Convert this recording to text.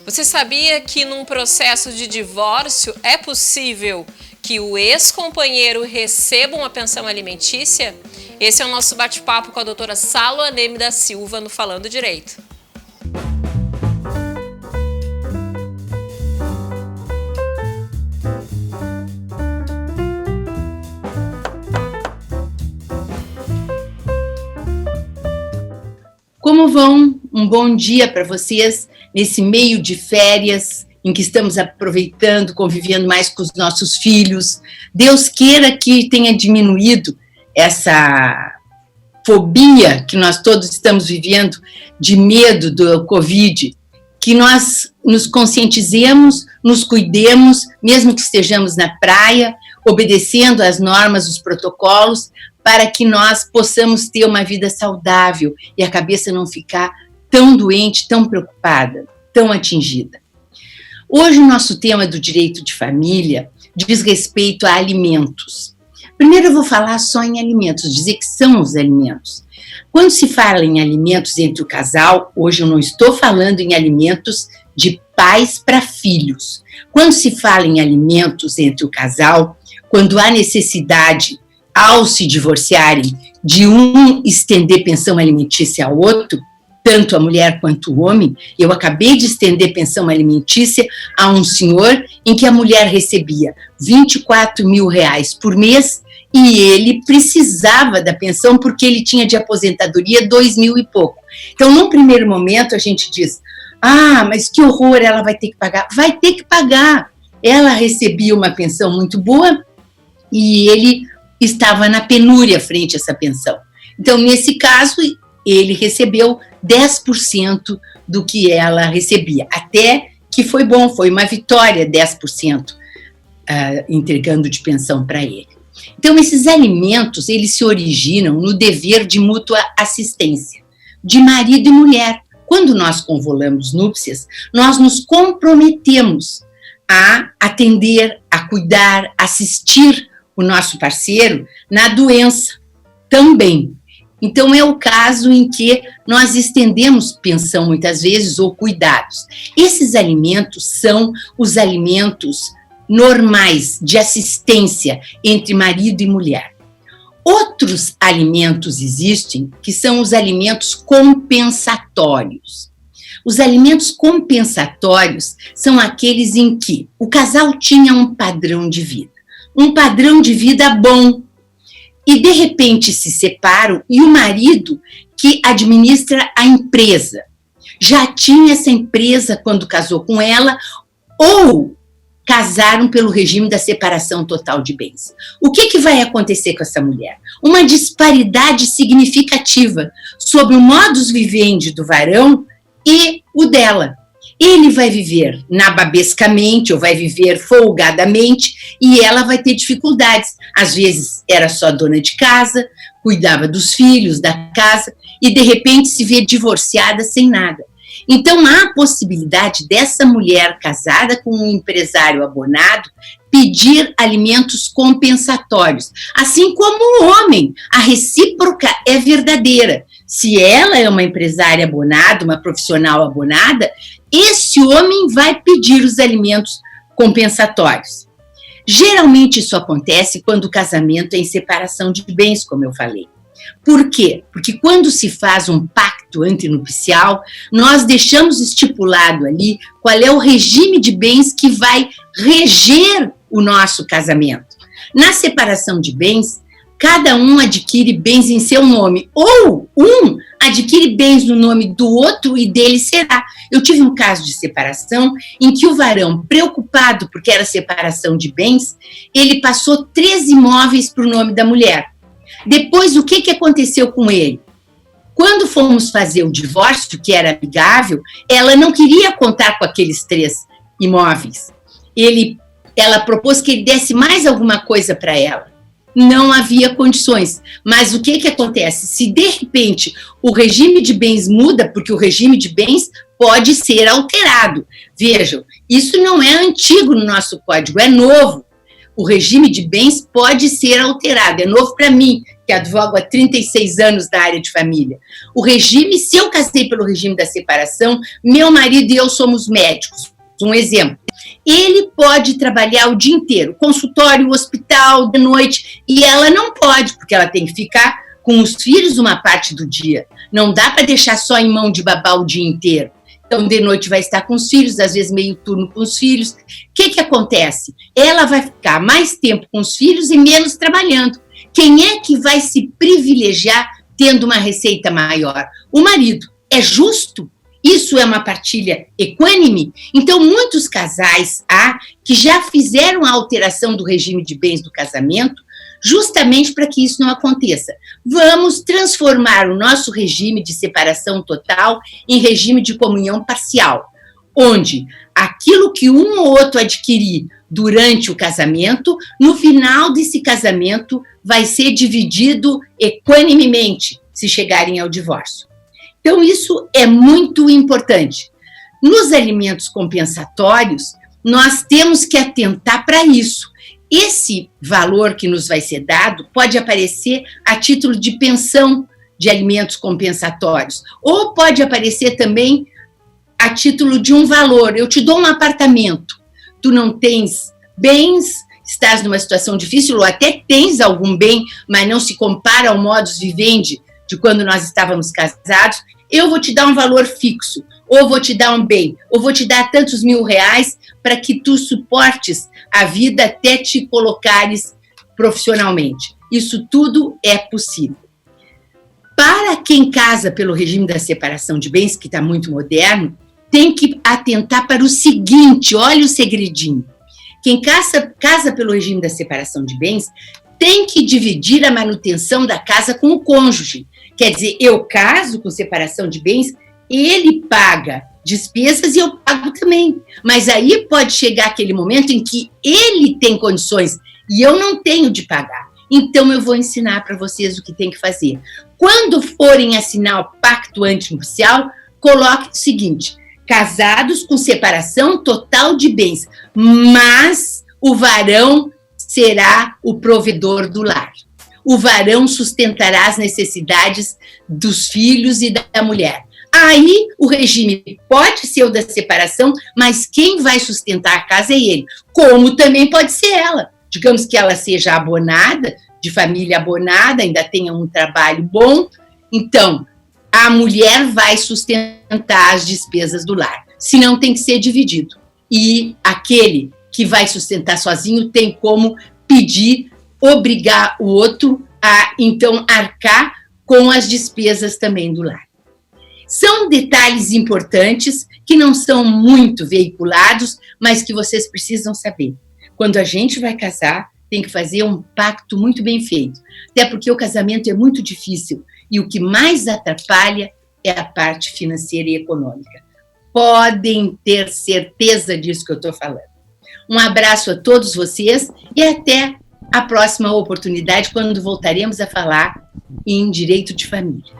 Você sabia que num processo de divórcio é possível que o ex-companheiro receba uma pensão alimentícia? Esse é o nosso bate-papo com a doutora Saloaneme da Silva no Falando Direito. Como vão? Um bom dia para vocês nesse meio de férias em que estamos aproveitando, convivendo mais com os nossos filhos. Deus queira que tenha diminuído essa fobia que nós todos estamos vivendo de medo do Covid, que nós nos conscientizemos, nos cuidemos, mesmo que estejamos na praia, obedecendo às normas, os protocolos, para que nós possamos ter uma vida saudável e a cabeça não ficar tão doente, tão preocupada, tão atingida. Hoje o nosso tema do direito de família diz respeito a alimentos. Primeiro eu vou falar só em alimentos, dizer que são os alimentos. Quando se fala em alimentos entre o casal, hoje eu não estou falando em alimentos de pais para filhos. Quando se fala em alimentos entre o casal, quando há necessidade, ao se divorciarem, de um estender pensão alimentícia ao outro, tanto a mulher quanto o homem, eu acabei de estender pensão alimentícia a um senhor em que a mulher recebia R$24 mil por mês e ele precisava da pensão porque ele tinha de aposentadoria 2 mil e pouco. Então, num primeiro momento, a gente diz, mas que horror, ela vai ter que pagar. Vai ter que pagar. Ela recebia uma pensão muito boa e ele estava na penúria frente a essa pensão. Então, nesse caso, ele recebeu 10% do que ela recebia. Até que foi bom, foi uma vitória 10% entregando de pensão para ele. Então, esses alimentos, eles se originam no dever de mútua assistência, de marido e mulher. Quando nós convolamos núpcias, nós nos comprometemos a atender, a cuidar, assistir o nosso parceiro na doença também. Então, é o caso em que nós estendemos pensão muitas vezes ou cuidados. Esses alimentos são os alimentos normais de assistência entre marido e mulher. Outros alimentos existem que são os alimentos compensatórios. Os alimentos compensatórios são aqueles em que o casal tinha um padrão de vida bom, e de repente se separam e o marido que administra a empresa já tinha essa empresa quando casou com ela ou casaram pelo regime da separação total de bens. O que vai acontecer com essa mulher? Uma disparidade significativa sobre o modus vivendi do varão e o dela. Ele vai viver nababescamente ou vai viver folgadamente e ela vai ter dificuldades. Às vezes era só dona de casa, cuidava dos filhos, da casa e de repente se vê divorciada sem nada. Então há a possibilidade dessa mulher casada com um empresário abonado pedir alimentos compensatórios. Assim como o homem, a recíproca é verdadeira. Se ela é uma empresária abonada, uma profissional abonada, esse homem vai pedir os alimentos compensatórios. Geralmente isso acontece quando o casamento é em separação de bens, como eu falei. Por quê? Porque quando se faz um pacto antinupcial, nós deixamos estipulado ali qual é o regime de bens que vai reger o nosso casamento. Na separação de bens, cada um adquire bens em seu nome, ou um adquire bens no nome do outro e dele será. Eu tive um caso de separação em que o varão, preocupado porque era separação de bens, ele passou 3 imóveis para o nome da mulher. Depois, o que aconteceu com ele? Quando fomos fazer o divórcio, que era amigável, ela não queria contar com aqueles 3 imóveis. Ela propôs que ele desse mais alguma coisa para ela. Não havia condições. Mas o que acontece? Se de repente o regime de bens muda, porque o regime de bens pode ser alterado. Vejam, isso não é antigo no nosso código, é novo. O regime de bens pode ser alterado, é novo para mim, que advogo há 36 anos na área de família. O regime, se eu casei pelo regime da separação, meu marido e eu somos médicos. Um exemplo. Ele pode trabalhar o dia inteiro, consultório, hospital, de noite, e ela não pode, porque ela tem que ficar com os filhos uma parte do dia. Não dá para deixar só em mão de babá o dia inteiro. Então, de noite vai estar com os filhos, às vezes meio turno com os filhos. O que acontece? Ela vai ficar mais tempo com os filhos e menos trabalhando. Quem é que vai se privilegiar tendo uma receita maior? O marido. É justo? Isso é uma partilha equânime? Então, muitos casais que já fizeram a alteração do regime de bens do casamento justamente para que isso não aconteça. Vamos transformar o nosso regime de separação total em regime de comunhão parcial, onde aquilo que um ou outro adquirir durante o casamento, no final desse casamento, vai ser dividido equanimemente, se chegarem ao divórcio. Então, isso é muito importante. Nos alimentos compensatórios, nós temos que atentar para isso. Esse valor que nos vai ser dado pode aparecer a título de pensão de alimentos compensatórios, ou pode aparecer também a título de um valor. Eu te dou um apartamento, tu não tens bens, estás numa situação difícil, ou até tens algum bem, mas não se compara ao modus vivendi de quando nós estávamos casados, eu vou te dar um valor fixo, ou vou te dar um bem, ou vou te dar tantos R$1.000 para que tu suportes a vida até te colocares profissionalmente. Isso tudo é possível. Para quem casa pelo regime da separação de bens, que está muito moderno, tem que atentar para o seguinte, olha o segredinho. Quem casa pelo regime da separação de bens tem que dividir a manutenção da casa com o cônjuge. Quer dizer, eu caso com separação de bens, ele paga despesas e eu pago também. Mas aí pode chegar aquele momento em que ele tem condições e eu não tenho de pagar. Então, eu vou ensinar para vocês o que tem que fazer. Quando forem assinar o pacto antinupcial, coloque o seguinte: casados com separação total de bens, mas o varão será o provedor do lar. O varão sustentará as necessidades dos filhos e da mulher. Aí, o regime pode ser o da separação, mas quem vai sustentar a casa é ele. Como também pode ser ela. Digamos que ela seja abonada, de família abonada, ainda tenha um trabalho bom. Então, a mulher vai sustentar as despesas do lar. Senão, tem que ser dividido. E aquele que vai sustentar sozinho tem como pedir, obrigar o outro a, então, arcar com as despesas também do lar. São detalhes importantes que não são muito veiculados, mas que vocês precisam saber. Quando a gente vai casar, tem que fazer um pacto muito bem feito. Até porque o casamento é muito difícil e o que mais atrapalha é a parte financeira e econômica. Podem ter certeza disso que eu estou falando. Um abraço a todos vocês e até a próxima oportunidade, quando voltaremos a falar em direito de família.